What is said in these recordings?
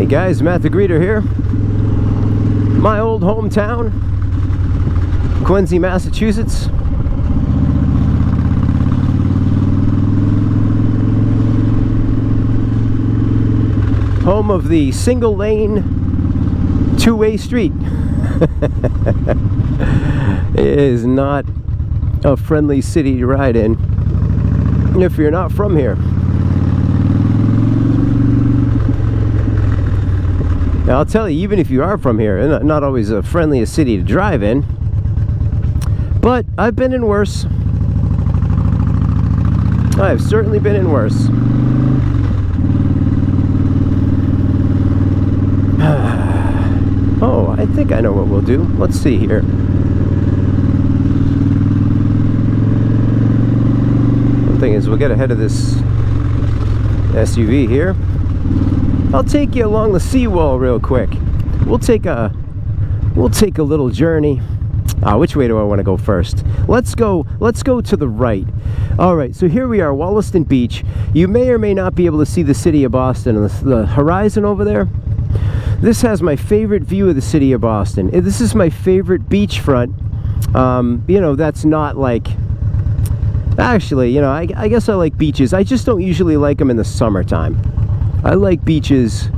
Guys, Matt the Greeter here. My old hometown, Quincy, Massachusetts. Home of the single lane, two-way street. It is not a friendly city to ride in if you're not from here. Now, I'll tell you, even if you are from here, not always the friendliest city to drive in, but I've been in worse. I've certainly been in worse. Oh, I think I know what we'll do. Let's see here. One thing is, we'll get ahead of this SUV here. I'll take you along the seawall real quick. We'll take a little journey. Which way do I want to go first? Let's go to the right. All right, so here we are, Wollaston Beach. You may or may not be able to see the city of Boston and the horizon over there. This has my favorite view of the city of Boston. This is my favorite beachfront. You know, that's not like... Actually, you know, I guess I like beaches. I just don't usually like them in the summertime. I like beaches.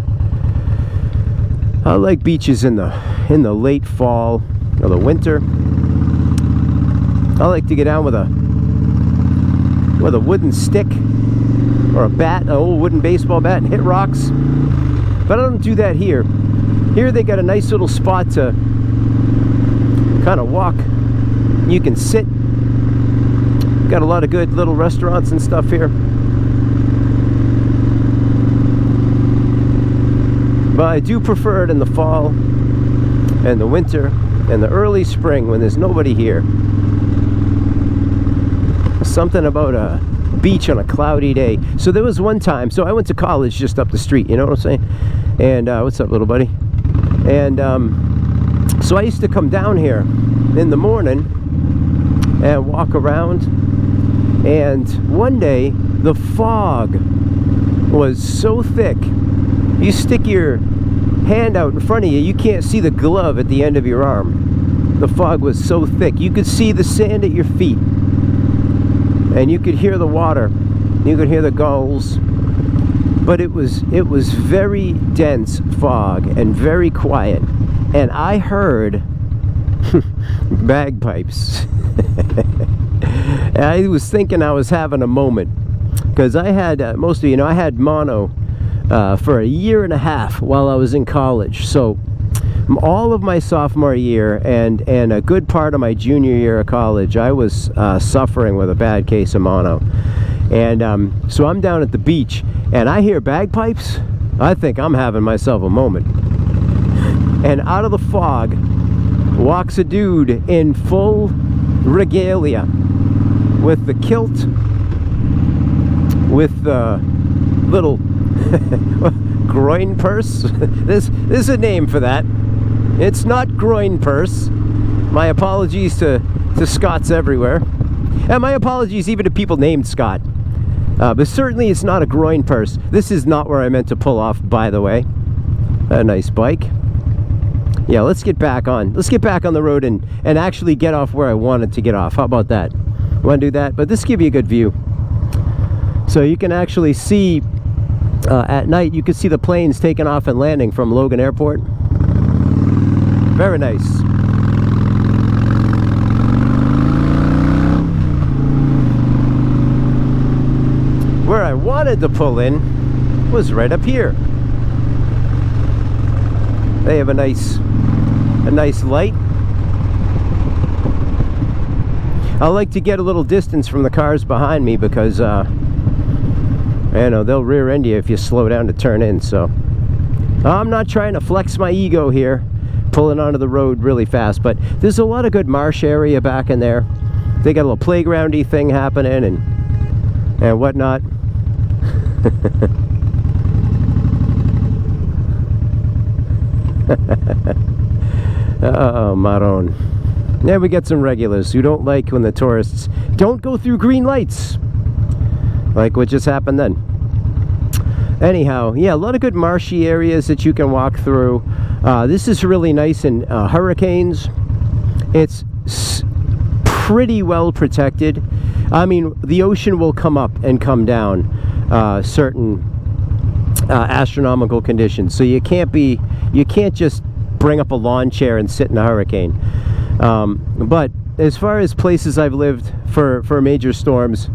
I like beaches in the late fall or the winter. I like to get down with a wooden stick or a bat, an old wooden baseball bat, and hit rocks. But I don't do that here. Here they got a nice little spot to kind of walk. You can sit. Got a lot of good little restaurants and stuff here. But I do prefer it in the fall and the winter and the early spring when there's nobody here. Something about a beach on a cloudy day. So there was one time, so I went to college just up the street, you know what I'm saying? And what's up, little buddy? And so I used to come down here in the morning and walk around. And one day the fog was so thick, you stick your hand out in front of you, you can't see the glove at the end of your arm. The fog was so thick. You could see the sand at your feet. And you could hear the water. You could hear the gulls. But it was very dense fog and very quiet. And I heard bagpipes. And I was thinking I was having a moment. Because I had, most of you know, I had mono for a year and a half while I was in college. So all of my sophomore year and a good part of my junior year of college, I was suffering with a bad case of mono. And so I'm down at the beach and I hear bagpipes. I think I'm having myself a moment. And out of the fog walks a dude in full regalia with the kilt, with the little groin purse. There's a name for that. It's not groin purse. My apologies to Scots everywhere. And my apologies even to people named Scott. But certainly it's not a groin purse. This is not where I meant to pull off, by the way. A nice bike. Yeah, let's get back on. Let's get back on the road and actually get off where I wanted to get off. How about that? Want to do that? But this give you a good view. So you can actually see, at night, you can see the planes taking off and landing from Logan Airport. Very nice. Where I wanted to pull in was right up here. They have a nice light. I like to get a little distance from the cars behind me because, you know, they'll rear end you if you slow down to turn in. So I'm not trying to flex my ego here, pulling onto the road really fast, but there's a lot of good marsh area back in there. They got a little playgroundy thing happening and whatnot. Oh, Maron. Yeah, we got some regulars who don't like when the tourists don't go through green lights, like what just happened then. anyhow, yeah, a lot of good marshy areas that you can walk through. This is really nice in hurricanes. It's pretty well protected. I mean, the ocean will come up and come down certain astronomical conditions, so you can't just bring up a lawn chair and sit in a hurricane. But as far as places I've lived for major storms,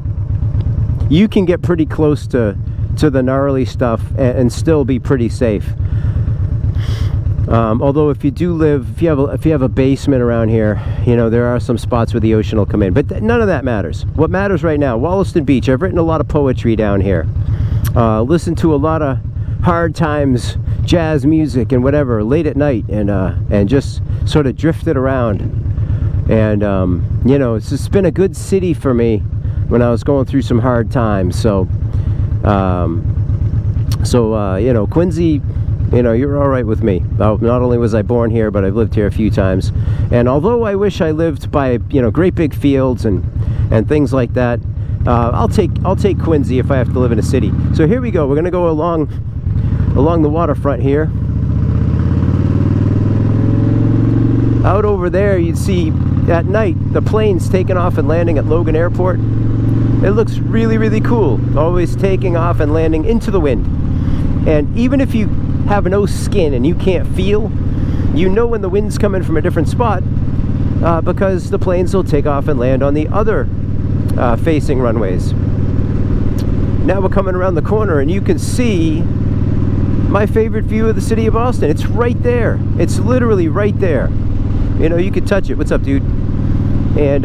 you can get pretty close to the gnarly stuff and still be pretty safe. Although if you have a basement around here, you know, there are some spots where the ocean will come in, but none of that matters. What matters right now, Wollaston Beach. I've written a lot of poetry down here. Listened to a lot of hard times, jazz music and whatever late at night, and just sort of drifted around. And you know, it's just been a good city for me when I was going through some hard times. So you know, Quincy, you know, you're all right with me. Not only was I born here, but I've lived here a few times. And although I wish I lived by, you know, great big fields and things like that, I'll take Quincy if I have to live in a city. So here we go. We're gonna go along the waterfront here. Out over there, you'd see at night the planes taking off and landing at Logan Airport. It looks really, really cool. Always taking off and landing into the wind. And even if you have no skin and you can't feel, you know when the wind's coming from a different spot, because the planes will take off and land on the other facing runways. Now we're coming around the corner and you can see my favorite view of the city of Austin. It's right there. It's literally right there. You know, you could touch it. What's up, dude? And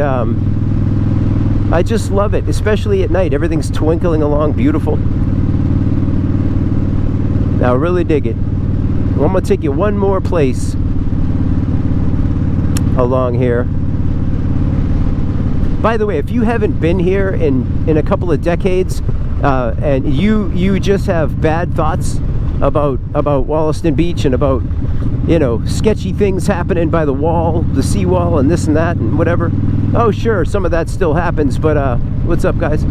I just love it, especially at night. Everything's twinkling along, beautiful. Now, I really dig it. I'm gonna take you one more place along here. By the way, if you haven't been here in a couple of decades, and you just have bad thoughts about Wollaston Beach and about, you know, sketchy things happening by the wall, the seawall, and this and that and whatever. Oh, sure, some of that still happens, but what's up, guys?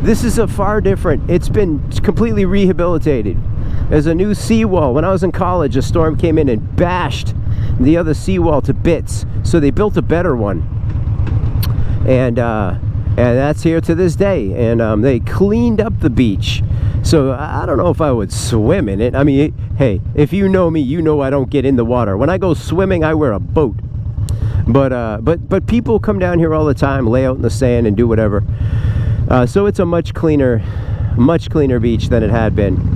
This is a far different. It's been completely rehabilitated. There's a new seawall. When I was in college, a storm came in and bashed the other seawall to bits, so they built a better one. And that's here to this day. And they cleaned up the beach. So I don't know if I would swim in it. I mean, hey, if you know me, you know I don't get in the water. When I go swimming, I wear a boat. But people come down here all the time, lay out in the sand and do whatever. So it's a much cleaner beach than it had been.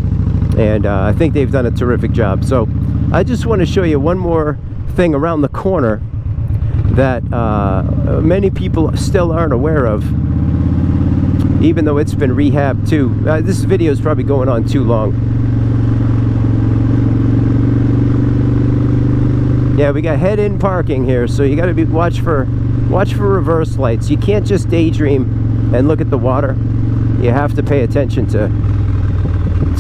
And I think they've done a terrific job. So I just want to show you one more thing around the corner that many people still aren't aware of, even though it's been rehabbed too. This video is probably going on too long. Yeah, we got head-in parking here, so you got to watch for reverse lights. You can't just daydream and look at the water. You have to pay attention to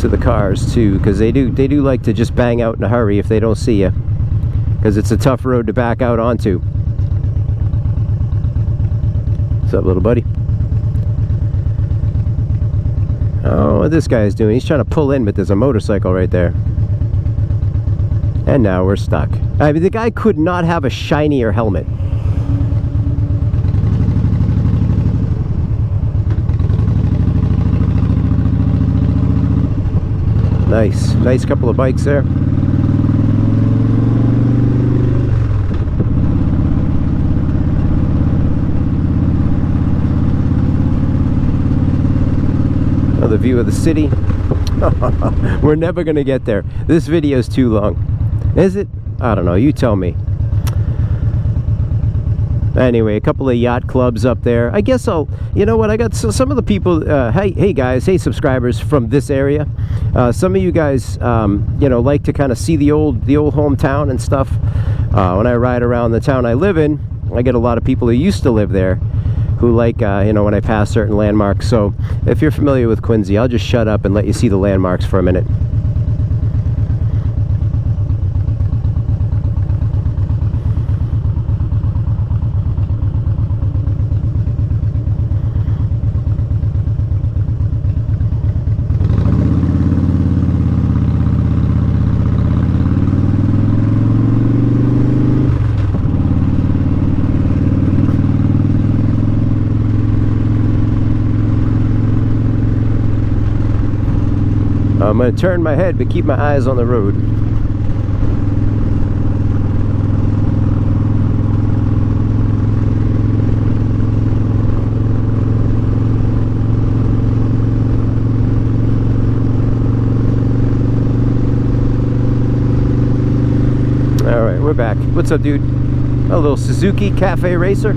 the cars too, because they do like to just bang out in a hurry if they don't see you, because it's a tough road to back out onto. What's up, little buddy? Oh, what this guy is doing, he's trying to pull in, but there's a motorcycle right there. And now we're stuck. I mean, the guy could not have a shinier helmet. Nice couple of bikes there. Another view of the city. We're never gonna get there. This video is too long. Is it? I don't know, you tell me. Anyway, a couple of yacht clubs up there. I guess you know what, I got some of the people, hey guys, hey subscribers from this area. Some of you guys, you know, like to kind of see the old hometown and stuff. When I ride around the town I live in, I get a lot of people who used to live there who like, you know, when I pass certain landmarks. So if you're familiar with Quincy, I'll just shut up and let you see the landmarks for a minute. I'm going to turn my head but keep my eyes on the road. Alright, we're back. What's up, dude? A little Suzuki Cafe Racer.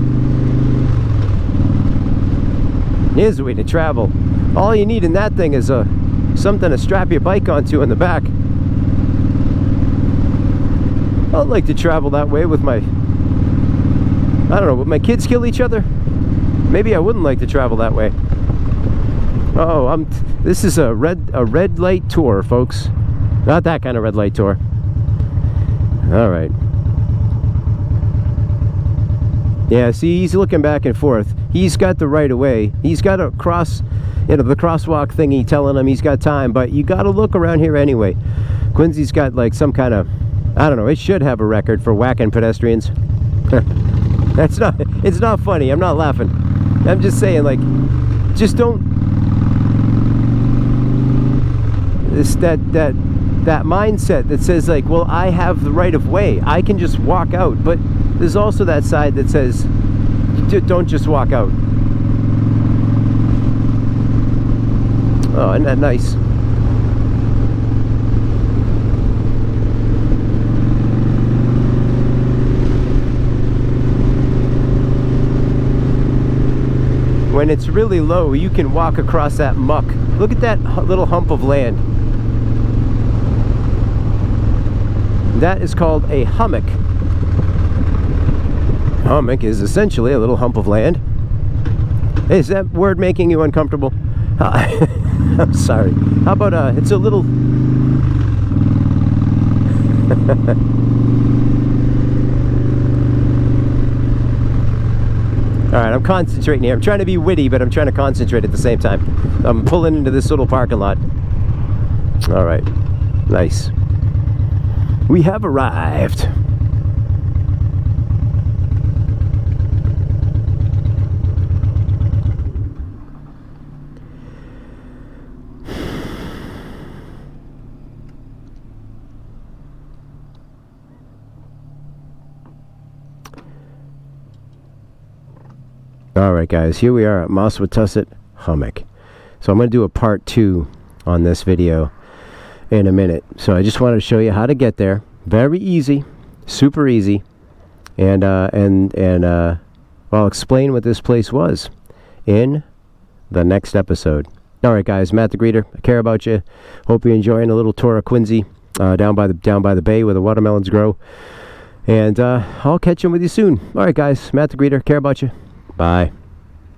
Here's the way to travel. All you need in that thing is something to strap your bike onto in the back. I'd like to travel that way with my... I don't know, would my kids kill each other? Maybe I wouldn't like to travel that way. Oh, this is a red light tour, folks. Not that kind of red light tour. Alright. Yeah, see, he's looking back and forth. He's got the right of way. He's got a cross, the crosswalk thingy telling him he's got time, but you got to look around here anyway. Quincy's got like some kind of, I don't know, it should have a record for whacking pedestrians. It's not funny. I'm not laughing. I'm just saying, like, just don't, that mindset that says, like, well, I have the right of way, I can just walk out. But there's also that side that says, don't just walk out. Oh, isn't that nice? When it's really low, you can walk across that muck. Look at that little hump of land. That is called a hummock. Hummock is essentially a little hump of land. Is that word making you uncomfortable? I'm sorry. How about it's a little... Alright, I'm concentrating here. I'm trying to be witty, but I'm trying to concentrate at the same time. I'm pulling into this little parking lot. Alright. Nice. We have arrived. Alright guys, here we are at Mosswatusset Hummock. So I'm going to do a part 2 on this video in a minute. So I just wanted to show you how to get there. Very easy, super easy, and I'll explain what this place was in the next episode. All right, guys, Matt the Greeter. I care about you. Hope you're enjoying a little tour of Quincy, down by the bay where the watermelons grow. And I'll catch up with you soon. All right, guys, Matt the Greeter. Care about you. Bye.